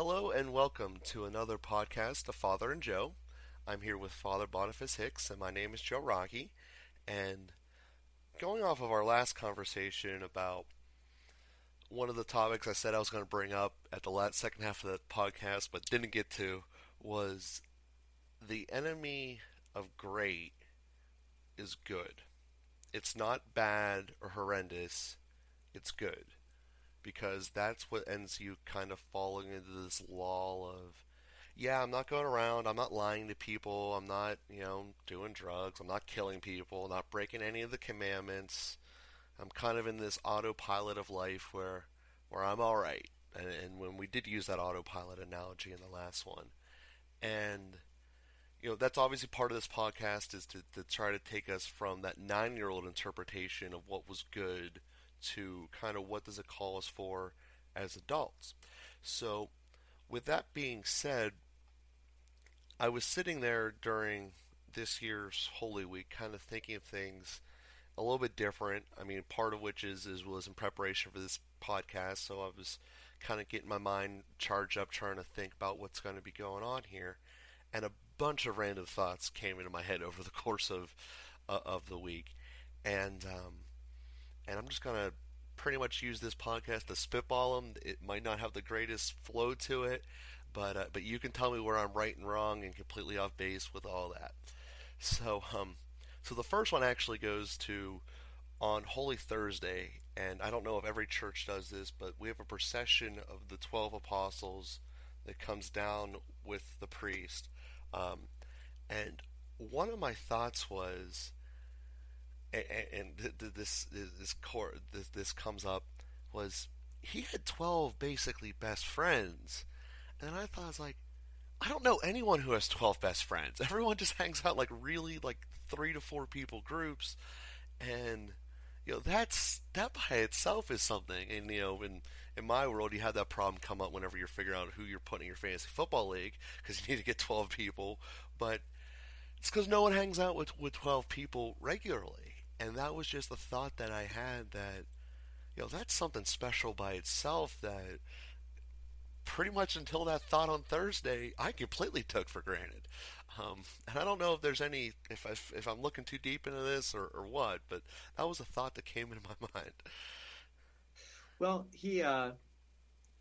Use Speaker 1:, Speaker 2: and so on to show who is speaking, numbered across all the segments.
Speaker 1: Hello and welcome to another podcast of Father and Joe. I'm here with Father Hicks, and my name is Joe Rocky. And going off of our last conversation about one of the topics I said I was going to bring up at the second half of the podcast, but didn't get to, was the enemy of great is good. It's not bad or horrendous. It's good. Because that's what ends you kind of falling into this lull of, yeah, I'm not going around, I'm not lying to people, I'm not, doing drugs, I'm not killing people, not breaking any of the commandments. I'm kind of in this autopilot of life where I'm all right. And when we did use that autopilot analogy in the last one, and that's obviously part of this podcast is to try to take us from that 9-year-old interpretation of what was good to kind of what does it call us for as adults. So, with that being said, I was sitting there during this year's Holy Week kind of thinking of things a little bit different. I mean, part of which was in preparation for this podcast, so I was kind of getting my mind charged up trying to think about what's going to be going on here, and a bunch of random thoughts came into my head over the course of the week, and I'm just gonna pretty much use this podcast to spitball them. It might not have the greatest flow to it, but you can tell me where I'm right and wrong and completely off base with all that. So so the first one actually goes to on Holy Thursday, and I don't know if every church does this, but we have a procession of the 12 apostles that comes down with the priest. Um, and one of my thoughts was, and this comes up, was he had 12 basically best friends, and I thought, I was like, I don't know anyone who has 12 best friends. Everyone just hangs out like really like 3 to 4 people groups, and that by itself is something. And in my world, you have that problem come up whenever you're figuring out who you're putting in your fantasy football league because you need to get 12 people, but it's because no one hangs out with 12 people regularly. And that was just the thought that I had that, that's something special by itself that pretty much until that thought on Thursday, I completely took for granted. And I don't know if there's any, if I'm looking too deep into this or what, but that was a thought that came into my mind.
Speaker 2: Well, yeah,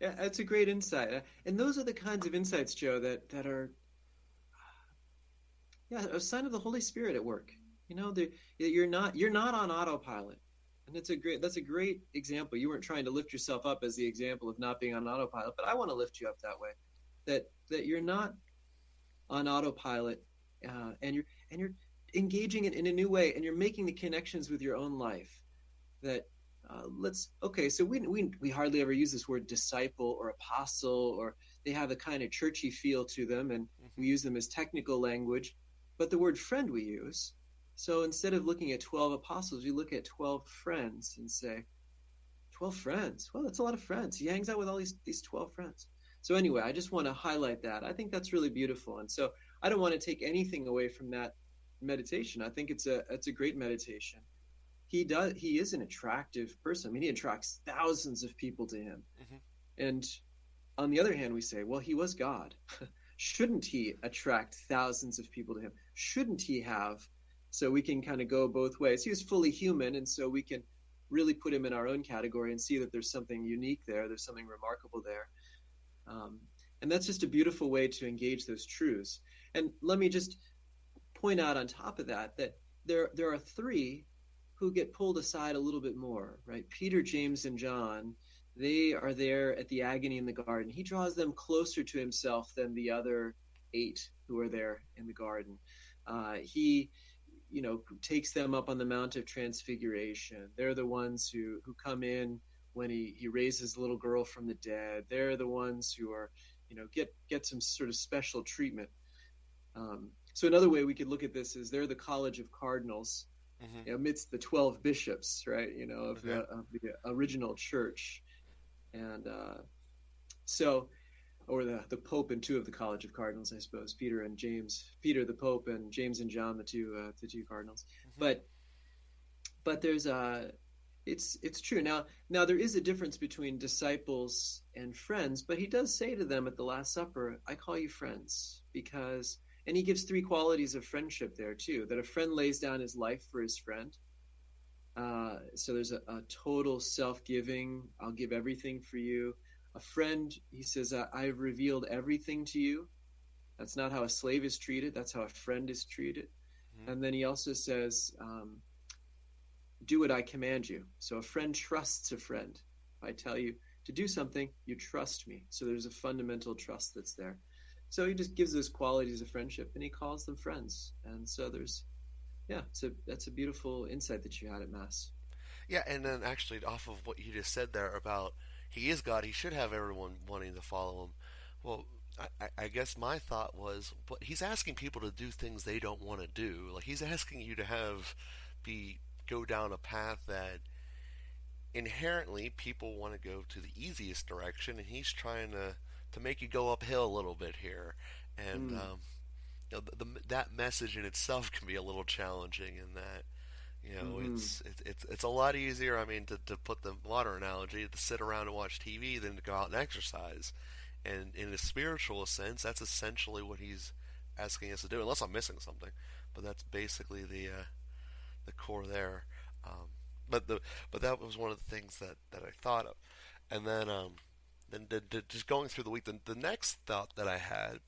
Speaker 2: that's a great insight, and those are the kinds of insights, Joe, that are, yeah, a sign of the Holy Spirit at work. You're not on autopilot, and that's a great example. You weren't trying to lift yourself up as the example of not being on autopilot, but I want to lift you up that way, that you're not on autopilot, and you're engaging in a new way, and you're making the connections with your own life. That let's okay, so we hardly ever use this word disciple or apostle, or they have a kind of churchy feel to them, and
Speaker 1: Mm-hmm.
Speaker 2: we use them as technical language. But the word friend we use. So instead of looking at 12 apostles, we look at 12 friends and say, 12 friends. Well, that's a lot of friends. He hangs out with all these 12 friends. So anyway, I just want to highlight that. I think that's really beautiful. And so I don't want to take anything away from that meditation. I think it's a great meditation. He is an attractive person. I mean, he attracts thousands of people to him.
Speaker 1: Mm-hmm.
Speaker 2: And on the other hand, we say, well, he was God. Shouldn't he attract thousands of people to him? Shouldn't he have? So we can kind of go both ways. He was fully human, and so we can really put him in our own category and see that there's something unique there. There's something remarkable there. And that's just a beautiful way to engage those truths. And let me just point out on top of that there are three who get pulled aside a little bit more, right? Peter, James, and John, they are there at the agony in the garden. He draws them closer to himself than the other 8 who are there in the garden. He takes them up on the Mount of Transfiguration. They're the ones who come in when he raises the little girl from the dead. They're the ones who are, get some sort of special treatment. So another way we could look at this is they're the College of Cardinals,
Speaker 1: Mm-hmm.
Speaker 2: amidst the 12 bishops, right? Of
Speaker 1: Okay.
Speaker 2: the original church, and so, or the Pope and 2 of the College of Cardinals, I suppose, Peter and James, Peter the Pope, and James and John, the two cardinals.
Speaker 1: Mm-hmm.
Speaker 2: But there's It's true. Now there is a difference between disciples and friends, but he does say to them at the Last Supper, "I call you friends," because and he gives three qualities of friendship there too. That a friend lays down his life for his friend. So there's a total self-giving. I'll give everything for you. A friend, he says, I've revealed everything to you. That's not how a slave is treated. That's how a friend is treated.
Speaker 1: Hmm.
Speaker 2: And then he also says, do what I command you. So a friend trusts a friend. If I tell you to do something, you trust me. So there's a fundamental trust that's there. So he just gives those qualities of friendship and he calls them friends. And so yeah, that's a beautiful insight that you had at Mass.
Speaker 1: Yeah, and then actually, off of what you just said there about he is God, he should have everyone wanting to follow him. Well, I guess my thought was, but he's asking people to do things they don't want to do. Like he's asking you to be go down a path that inherently people want to go to the easiest direction, and he's trying to make you go uphill a little bit here. And
Speaker 2: Mm,
Speaker 1: that message in itself can be a little challenging in that
Speaker 2: mm-hmm.
Speaker 1: it's a lot easier. I mean, to put the modern analogy, to sit around and watch TV than to go out and exercise. And in a spiritual sense, that's essentially what he's asking us to do, unless I'm missing something. But that's basically the core there. Um, but that was one of the things that I thought of. And then just going through the week, the next thought that I had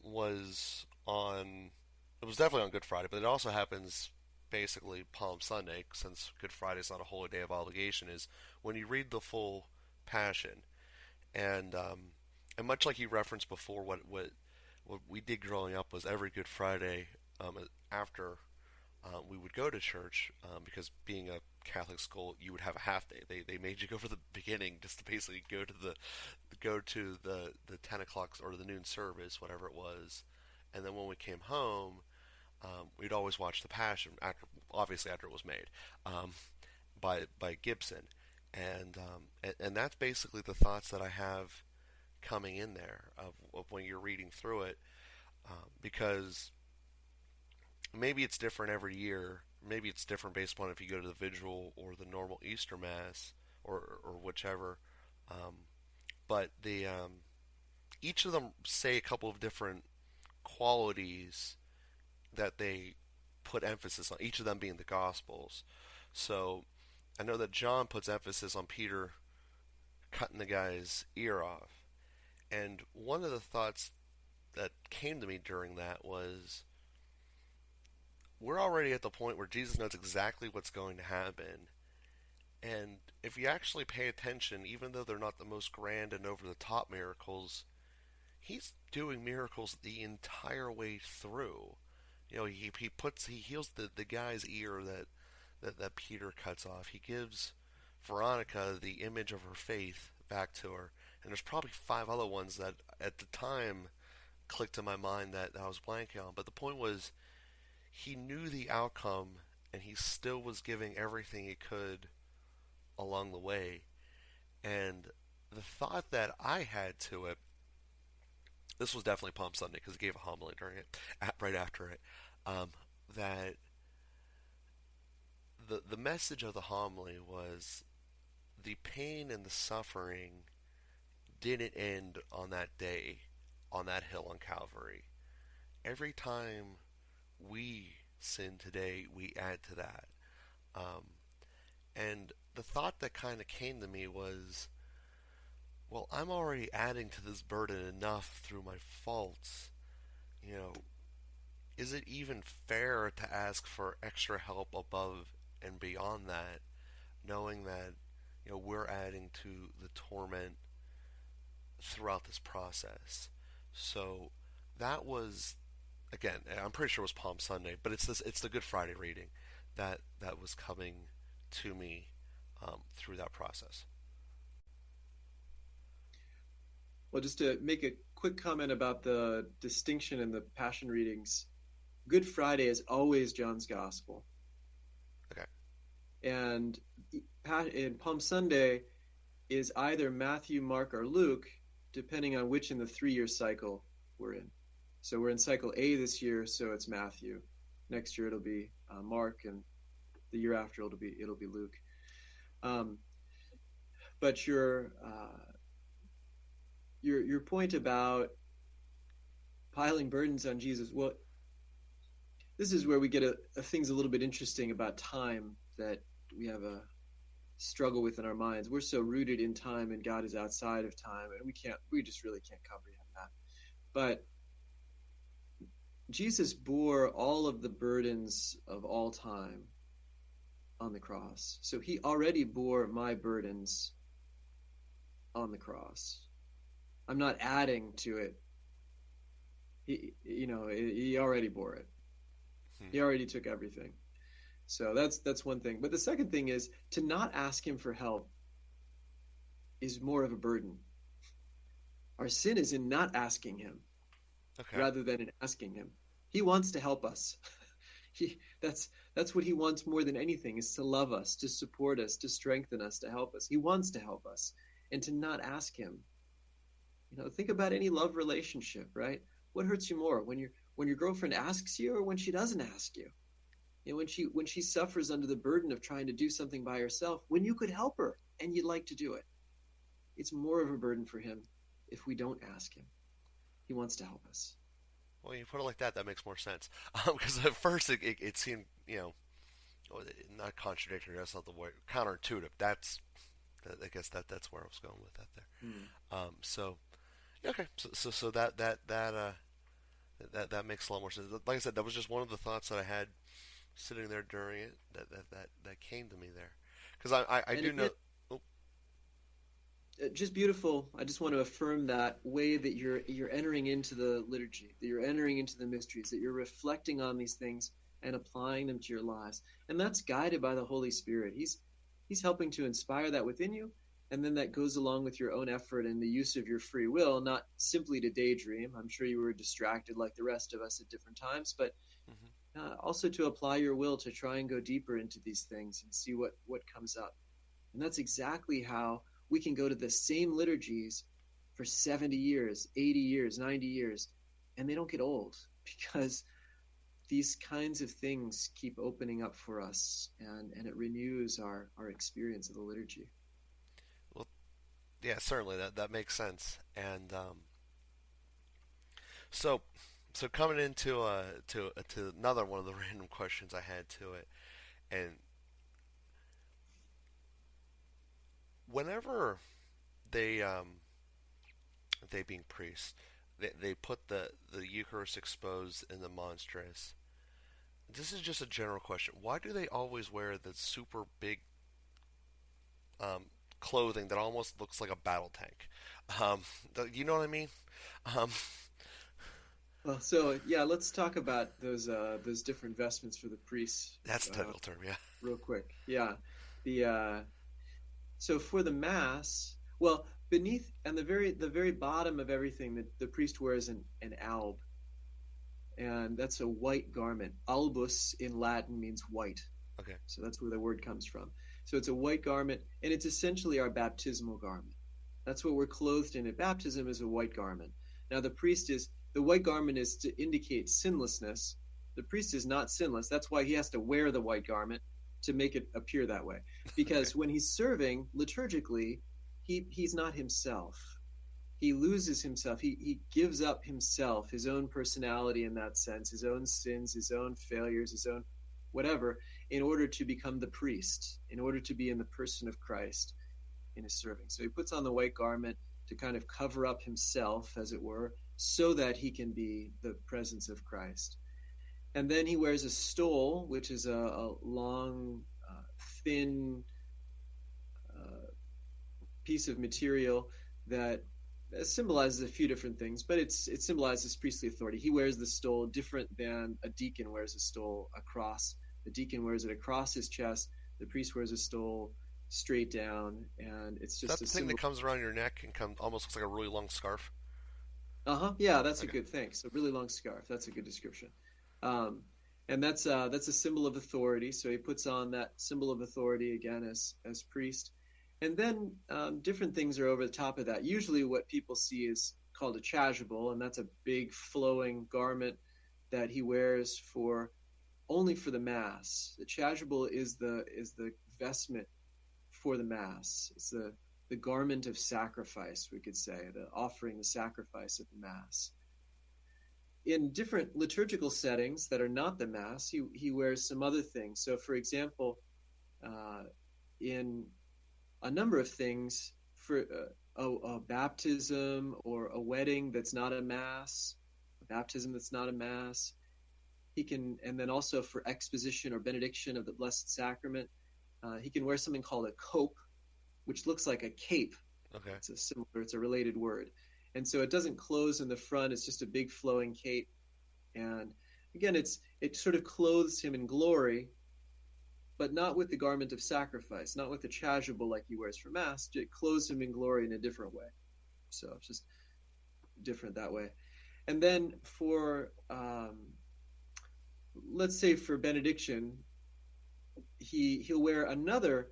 Speaker 1: was on. It was definitely on Good Friday, but it also happens basically Palm Sunday, since Good Friday is not a holy day of obligation. Is when you read the full Passion, and much like you referenced before, what we did growing up was every Good Friday after we would go to church, because being a Catholic school, you would have a half day. They made you go for the beginning just to basically go to the 10 o'clock or the noon service, whatever it was, and then when we came home, we'd always watch the Passion after, obviously after it was made, by Gibson, and that's basically the thoughts that I have coming in there of when you're reading through it, because maybe it's different every year. Maybe it's different based upon if you go to the Vigil or the normal Easter Mass or whichever. Um, but the each of them say a couple of different qualities that they put emphasis on. Each of them being the Gospels. So I know that John puts emphasis on Peter cutting the guy's ear off, and one of the thoughts that came to me during that was we're already at the point where Jesus knows exactly what's going to happen. And if you actually pay attention, even though they're not the most grand and over the top miracles, he's doing miracles the entire way through. He heals the guy's ear that Peter cuts off. He gives Veronica the image of her faith back to her. And there's probably five other ones that at the time clicked in my mind that I was blanking on. But the point was, he knew the outcome, and he still was giving everything he could along the way. And the thought that I had to it, this was definitely Palm Sunday because he gave a homily during it, right after it, um, that the message of the homily was the pain and the suffering didn't end on that day, on that hill on Calvary. Every time we sin today, we add to that. Um, and the thought that kind of came to me was, well, I'm already adding to this burden enough through my faults. You know, is it even fair to ask for extra help above and beyond that, knowing that, we're adding to the torment throughout this process? So that was, again, I'm pretty sure it was Palm Sunday, but it's the Good Friday reading that was coming to me through that process.
Speaker 2: Well, just to make a quick comment about the distinction in the Passion readings, Good Friday is always John's Gospel,
Speaker 1: Okay.
Speaker 2: and in Palm Sunday is either Matthew, Mark, or Luke, depending on which in the 3 year cycle we're in. So we're in cycle A this year, so it's Matthew. Next year it'll be Mark, and the year after it'll be Luke. Um, but your point about piling burdens on Jesus, well, this is where we get a things a little bit interesting about time that we have a struggle with in our minds. We're so rooted in time, and God is outside of time, and we just really can't comprehend that. But Jesus bore all of the burdens of all time on the cross. So he already bore my burdens on the cross. I'm not adding to it. He already bore it.
Speaker 1: Hmm.
Speaker 2: He already took everything. So that's one thing. But the second thing is to not ask him for help is more of a burden. Our sin is in not asking him
Speaker 1: Okay.
Speaker 2: rather than in asking him. He wants to help us. That's what he wants more than anything, is to love us, to support us, to strengthen us, to help us. He wants to help us. And to not ask him. Think about any love relationship, right? What hurts you more, when your girlfriend asks you or when she doesn't ask you? When she suffers under the burden of trying to do something by herself, when you could help her and you'd like to do it. It's more of a burden for him if we don't ask him. He wants to help us.
Speaker 1: Well, you put it like that, that makes more sense. Because at first it seemed, not contradictory. That's not the word. Counterintuitive. I guess that's where I was going with that there.
Speaker 2: Hmm.
Speaker 1: So okay. So that makes a lot more sense. Like I said, that was just one of the thoughts that I had sitting there during it. That came to me there. Because I
Speaker 2: And
Speaker 1: do know.
Speaker 2: again,
Speaker 1: Oh,
Speaker 2: just beautiful. I just want to affirm that way that you're entering into the liturgy, that you're entering into the mysteries, that you're reflecting on these things and applying them to your lives. And that's guided by the Holy Spirit. He's helping to inspire that within you, and then that goes along with your own effort and the use of your free will, not simply to daydream. I'm sure you were distracted like the rest of us at different times, but
Speaker 1: hmm.
Speaker 2: also to apply your will to try and go deeper into these things and see what comes up. And that's exactly how we can go to the same liturgies for 70 years, 80 years, 90 years, and they don't get old, because these kinds of things keep opening up for us, and it renews our experience of the liturgy.
Speaker 1: Well, yeah, certainly that makes sense. And so coming into to another one of the random questions I had to it, and whenever they they being priests, they put the Eucharist exposed in the monstrance. This is just a general question. Why do they always wear the super big um, clothing that almost looks like a battle tank? Um, you know what I mean? Um,
Speaker 2: Well, so yeah, let's talk about those different vestments for the priests
Speaker 1: that's the technical term, yeah.
Speaker 2: real quick. Yeah, the so for the mass, well, beneath and the very bottom of everything, the priest wears an alb, and that's a white garment. Albus in Latin means white,
Speaker 1: Okay.
Speaker 2: so that's where the word comes from. So it's a white garment, and it's essentially our baptismal garment. That's what we're clothed in at baptism, is a white garment. Now the white garment is to indicate sinlessness. The priest is not sinless. That's why he has to wear the white garment, to make it appear that way.
Speaker 1: Okay.
Speaker 2: Because when he's serving liturgically, he's not himself. He loses himself. He gives up himself, his own personality in that sense, his own sins, his own failures, his own whatever, in order to become the priest, in order to be in the person of Christ in his serving. So he puts on the white garment to kind of cover up himself, as it were, so that he can be the presence of Christ. And then he wears a stole, which is a long, thin piece of material that symbolizes a few different things, but it symbolizes priestly authority. He wears the stole different than a deacon wears a stole across. The deacon wears it across his chest. The priest wears a stole straight down, and it's
Speaker 1: Is that
Speaker 2: just a
Speaker 1: the thing that
Speaker 2: symbol.
Speaker 1: comes around your neck and almost looks like a really long scarf?
Speaker 2: Uh-huh. Yeah, that's a
Speaker 1: Okay.
Speaker 2: good thing. So really long scarf. That's a good description. Um, and that's a symbol of authority. So he puts on that symbol of authority again as priest. And then different things are over the top of that. Usually, what people see is called a chasuble, and that's a big flowing garment that he wears for only for the mass. The chasuble is the vestment for the Mass. It's the garment of sacrifice, we could say, the offering, the sacrifice of the Mass. In different liturgical settings that are not the Mass, he wears some other things. So, for example, in a number of things, for a baptism or a wedding that's not a Mass, a baptism that's not a Mass, he can, and then also for exposition or benediction of the Blessed Sacrament, he can wear something called a cope, which looks like a cape.
Speaker 1: Okay.
Speaker 2: It's a related word. And so it doesn't close in the front, it's just a big flowing cape. And again, it sort of clothes him in glory, but not with the garment of sacrifice, not with the chasuble like he wears for Mass. It clothes him in glory in a different way. So it's just different that way. And then for, let's say for benediction, he'll wear another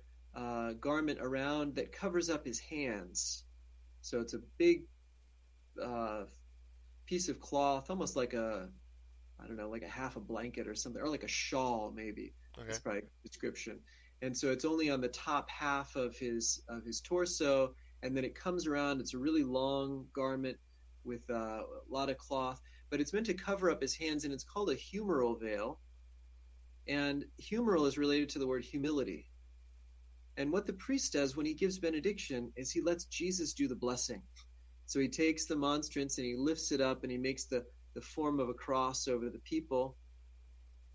Speaker 2: garment around that covers up his hands. So it's a big piece of cloth, almost like like a half a blanket or something, or like a shawl maybe.
Speaker 1: Okay.
Speaker 2: That's probably a description. And so it's only on the top half of his torso, and then it comes around. It's a really long garment with a lot of cloth, but it's meant to cover up his hands, and it's called a humeral veil. And humeral is related to the word humility. And what the priest does when he gives benediction is he lets Jesus do the blessing. So he takes the monstrance and he lifts it up and he makes the form of a cross over the people,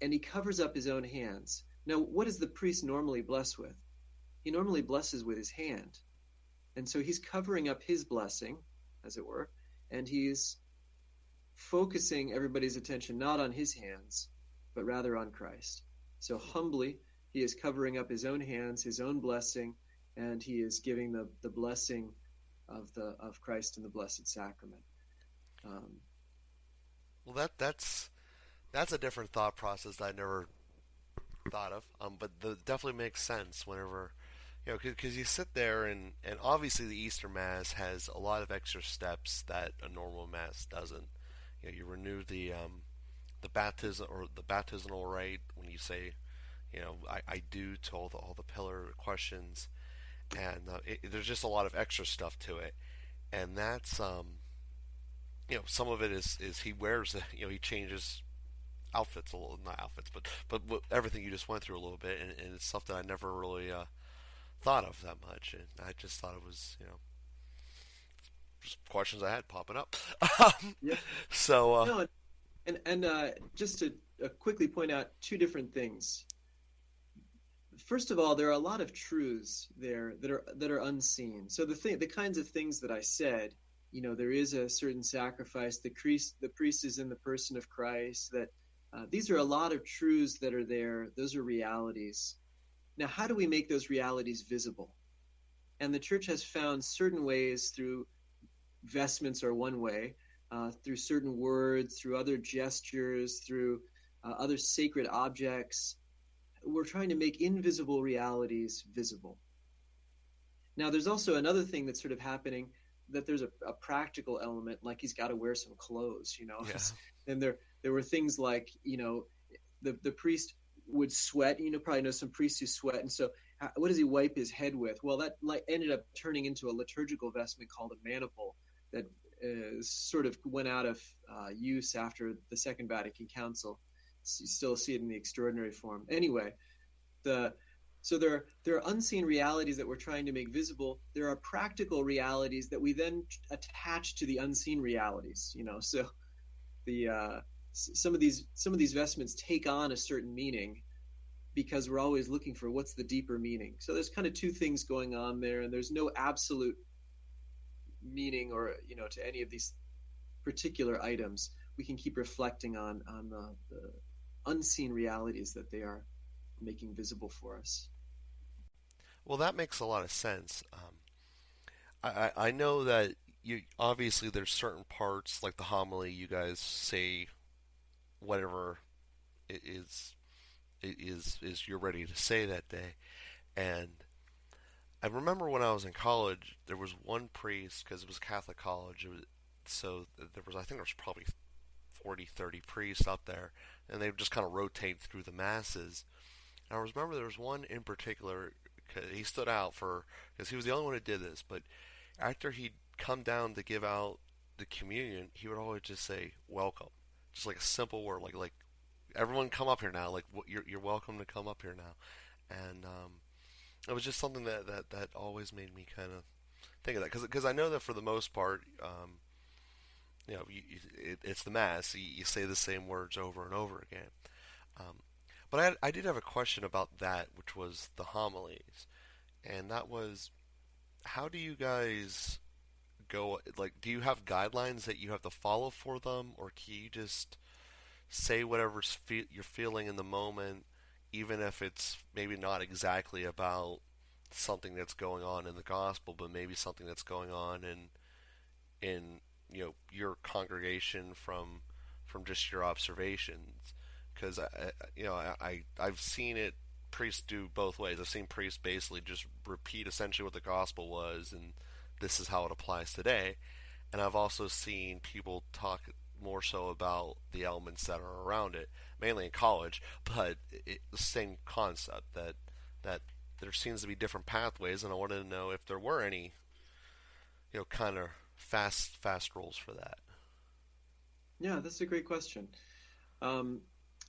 Speaker 2: and he covers up his own hands. Now, what does the priest normally bless with? He normally blesses with his hand. And so he's covering up his blessing, as it were, and he's focusing everybody's attention not on his hands, but rather on Christ. So humbly, he is covering up his own hands, his own blessing, and he is giving the blessing of Christ in the Blessed Sacrament.
Speaker 1: Well, that's a different thought process that I never thought of. But definitely makes sense whenever, because you sit there and obviously the Easter Mass has a lot of extra steps that a normal Mass doesn't. You renew the baptism or the baptismal rite when you say, I do to all the pillar questions, and there's just a lot of extra stuff to it, and that's some of it is he wears he changes outfits a little, not outfits, but everything you just went through a little bit, and it's something I never really thought of that much, and I just thought it was just questions I had popping up.
Speaker 2: Yeah.
Speaker 1: So
Speaker 2: No, and just to quickly point out two different things. First of all, there are a lot of truths there that are unseen. So the kinds of things that I said, there is a certain sacrifice. The priest is in the person of Christ. That these are a lot of truths that are there. Those are realities. Now, how do we make those realities visible? And the Church has found certain ways. Through vestments are one way, through certain words, through other gestures, through other sacred objects. We're trying to make invisible realities visible. Now, there's also another thing that's sort of happening, that there's a practical element, like he's got to wear some clothes,
Speaker 1: yeah.
Speaker 2: And there were things like, the priest would sweat. Probably know some priests who sweat. And so what does he wipe his head with? Well, that ended up turning into a liturgical vestment called a maniple that sort of went out of use after the Second Vatican Council. You still see it in the extraordinary form. Anyway, so there are unseen realities that we're trying to make visible. There are practical realities that we then attach to the unseen realities. So some of these vestments take on a certain meaning because we're always looking for what's the deeper meaning. So there's kind of two things going on there, and there's no absolute meaning or to any of these particular items. We can keep reflecting on the unseen realities that they are making visible for us.
Speaker 1: Well, that makes a lot of sense. I know that you obviously there's certain parts like the homily you guys say whatever it is you're ready to say that day, and I remember when I was in college there was one priest, because it was Catholic college, so there was, I think there was probably 40-30 priests out there, and they would just kind of rotate through the masses. And I remember there was one in particular, 'cause he stood out for because he was the only one who did this. But after he'd come down to give out the communion, he would always just say "welcome," just like a simple word, like everyone come up here now, like you're welcome to come up here now, and it was just something that always made me kind of think of that because I know that for the most part, it's the mass. You say the same words over and over again. Um, but I did have a question about that, which was the homilies, and that was how do you guys go? Like, do you have guidelines that you have to follow for them, or can you just say whatever you're feeling in the moment, even if it's maybe not exactly about something that's going on in the gospel, but maybe something that's going on in your congregation from just your observations? Because I've seen it priests do both ways. I've seen priests basically just repeat essentially what the gospel was, and this is how it applies today. And I've also seen people talk more so about the elements that are around it, mainly in college, but the same concept that there seems to be different pathways, and I wanted to know if there were any, kind of fast rules for that.
Speaker 2: Yeah, that's a great question. Um,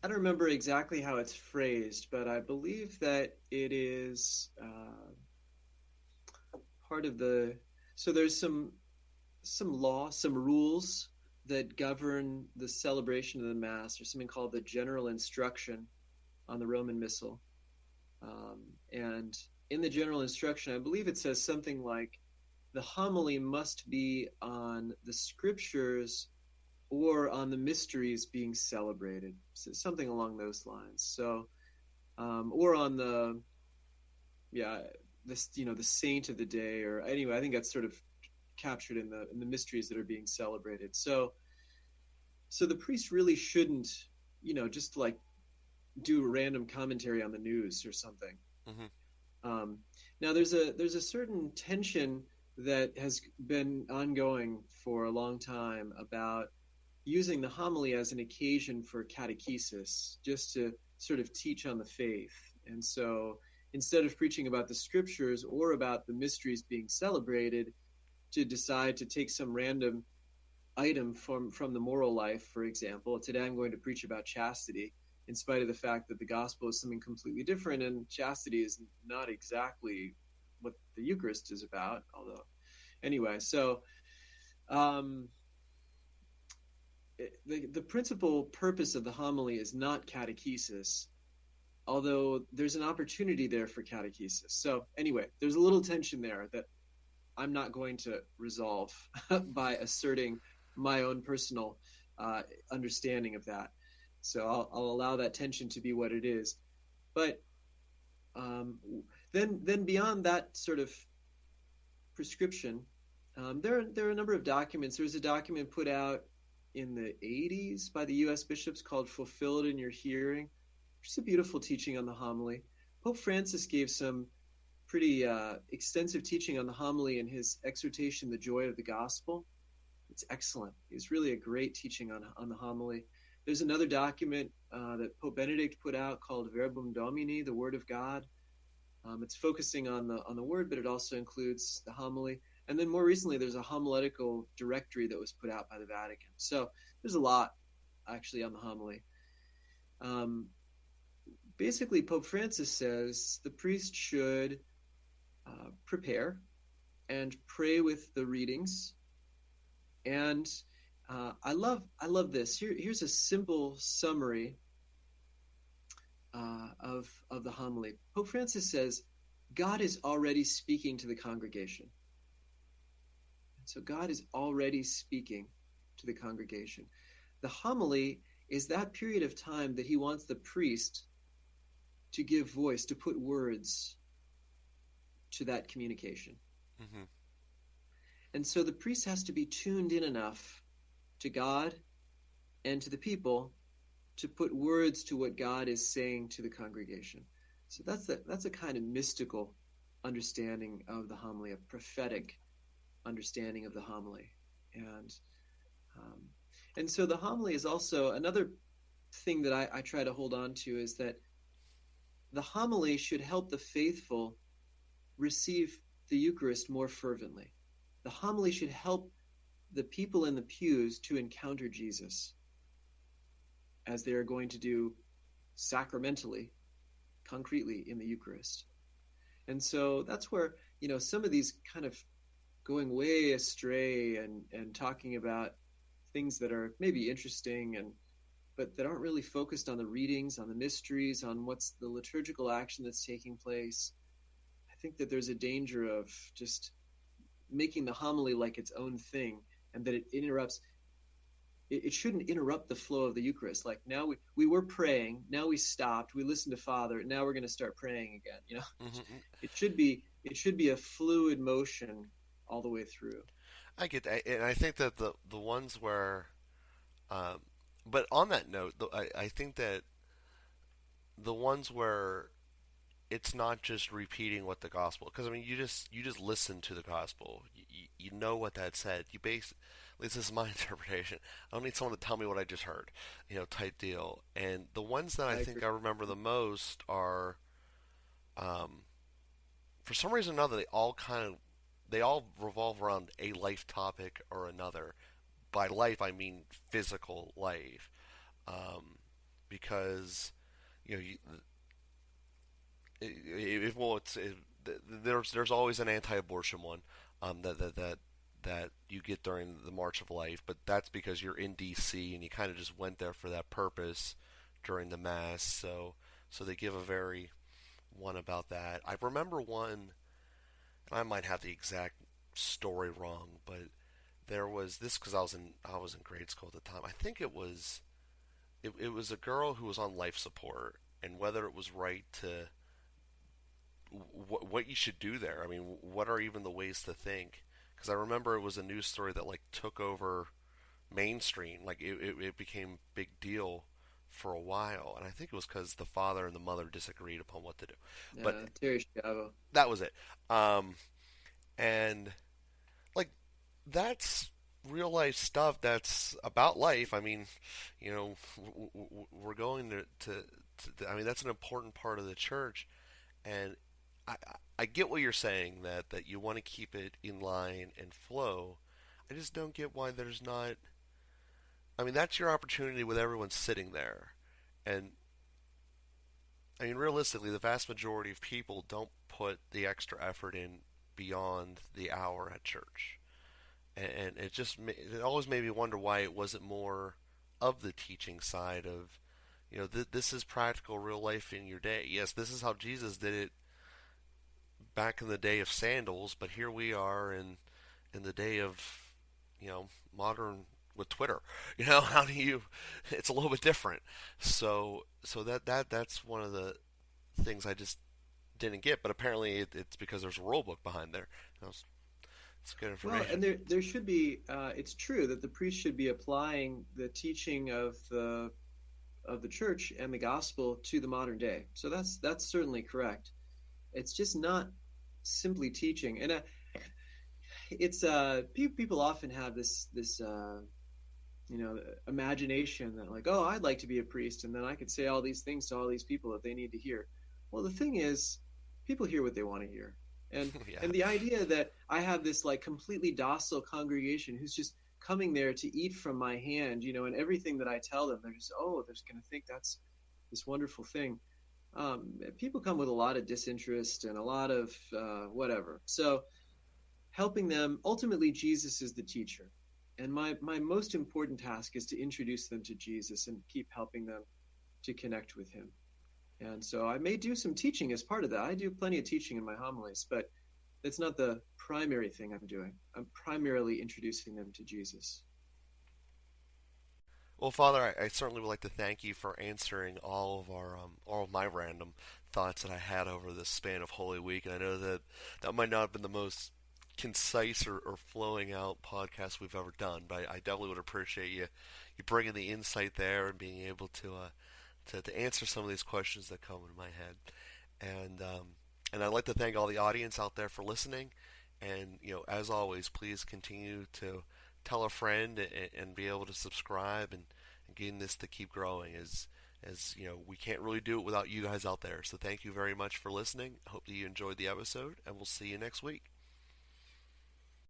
Speaker 2: I don't remember exactly how it's phrased, but I believe that it is part of the. So there's some law, some rules that govern the celebration of the Mass. There's something called the General Instruction on the Roman Missal, and in the General Instruction, I believe it says something like the homily must be on the scriptures or on the mysteries being celebrated, so something along those lines. So, or on the, yeah, this, the saint of the day, or anyway, I think that's sort of captured in the mysteries that are being celebrated. So the priest really shouldn't, just like do a random commentary on the news or something.
Speaker 1: Mm-hmm.
Speaker 2: Now there's a certain tension that has been ongoing for a long time about using the homily as an occasion for catechesis, just to sort of teach on the faith. And so instead of preaching about the scriptures or about the mysteries being celebrated, to decide to take some random item from the moral life. For example, today I'm going to preach about chastity, in spite of the fact that the gospel is something completely different, and chastity is not exactly what the Eucharist is about. Although, anyway, so the principal purpose of the homily is not catechesis, although there's an opportunity there for catechesis. So anyway, there's a little tension there that I'm not going to resolve by asserting my own personal understanding of that. So I'll allow that tension to be what it is. But then beyond that sort of prescription, there are a number of documents. There's a document put out in the 80s by the U.S. bishops called Fulfilled in Your Hearing, which is a beautiful teaching on the homily. Pope Francis gave some pretty extensive teaching on the homily in his exhortation, The Joy of the Gospel. It's excellent. It's really a great teaching on the homily. There's another document that Pope Benedict put out called Verbum Domini, the Word of God. It's focusing on the Word, but it also includes the homily. And then more recently, there's a homiletical directory that was put out by the Vatican. So there's a lot actually on the homily. Basically, Pope Francis says the priest should prepare and pray with the readings. And I love this. Here's a simple summary of the homily. Pope Francis says, God is already speaking to the congregation. So God is already speaking to the congregation. The homily is that period of time that he wants the priest to give voice, to put words to that communication.
Speaker 1: Mm-hmm.
Speaker 2: And so the priest has to be tuned in enough to God and to the people to put words to what God is saying to the congregation. So that's a kind of mystical understanding of the homily, a prophetic understanding of the homily. And so the homily is also another thing that I try to hold on to, is that the homily should help the faithful receive the Eucharist more fervently. The homily should help the people in the pews to encounter Jesus as they are going to do sacramentally, concretely in the Eucharist. And so that's where, some of these kind of going way astray and talking about things that are maybe interesting but that aren't really focused on the readings, on the mysteries, on what's the liturgical action that's taking place. I think that there's a danger of just making the homily like its own thing, and that it interrupts. It shouldn't interrupt the flow of the Eucharist. Like now we were praying, now we stopped, we listened to Father, now we're going to start praying again.
Speaker 1: Mm-hmm.
Speaker 2: It should be a fluid motion all the way through.
Speaker 1: I get that, and I think that the ones where, um, but on that note, I think that the ones where it's not just repeating what the gospel, because I mean you just listen to the gospel, you know what that said. You base, at least this is my interpretation. I don't need someone to tell me what I just heard, type deal. And the ones that I
Speaker 2: I
Speaker 1: think
Speaker 2: agree.
Speaker 1: I remember the most are, um, for some reason or another, they all revolve around a life topic or another. By life, I mean physical life, um, because you know, you, if, well, there's always an anti-abortion one, that you get during the March of Life, but that's because you're in D.C. and you kind of just went there for that purpose during the mass. So they give a very one about that. I remember one, and I might have the exact story wrong, but there was this because I was in grade school at the time. I think it was a girl who was on life support, and whether it was right to what you should do there. I mean, what are even the ways to think? Because I remember it was a news story that like took over mainstream. Like it became big deal for a while, and I think it was because the father and the mother disagreed upon what to do. But
Speaker 2: Terry Schiavo.
Speaker 1: that was it. And like that's real life stuff that's about life. I mean, we're going I mean, that's an important part of the church, and I, I get what you're saying, that you want to keep it in line and flow. I just don't get why there's not. I mean, that's your opportunity with everyone sitting there, and I mean, realistically, the vast majority of people don't put the extra effort in beyond the hour at church, and it always made me wonder why it wasn't more of the teaching side of, this is practical, real life in your day. Yes, this is how Jesus did it back in the day of sandals, but here we are in the day of, modern with Twitter. How do you? It's a little bit different. So that's one of the things I just didn't get. But apparently it's because there's a rule book behind there. It's good
Speaker 2: Well,
Speaker 1: information.
Speaker 2: and there should be. It's true that the priest should be applying the teaching of the church and the gospel to the modern day. So that's certainly correct. It's just not simply teaching, and it's people often have this imagination that, like, oh, I'd like to be a priest, and then I could say all these things to all these people that they need to hear. Well, the thing is, people hear what they want to hear, and
Speaker 1: Yeah.
Speaker 2: and the idea that I have this like completely docile congregation who's just coming there to eat from my hand, and everything that I tell them, they're just, oh, they're just going to think that's this wonderful thing. People come with a lot of disinterest and a lot of whatever. So helping them, ultimately, Jesus is the teacher. And my most important task is to introduce them to Jesus and keep helping them to connect with him. And so I may do some teaching as part of that. I do plenty of teaching in my homilies, but that's not the primary thing I'm doing. I'm primarily introducing them to Jesus.
Speaker 1: Well, Father, I certainly would like to thank you for answering all of my random thoughts that I had over this span of Holy Week. And I know that might not have been the most concise or flowing out podcast we've ever done, but I definitely would appreciate you bringing the insight there and being able to answer some of these questions that come into my head. And I'd like to thank all the audience out there for listening. And as always, please continue to tell a friend and be able to subscribe and getting this to keep growing as you know, we can't really do it without you guys out there. So thank you very much for listening. Hope that you enjoyed the episode, and we'll see you next week.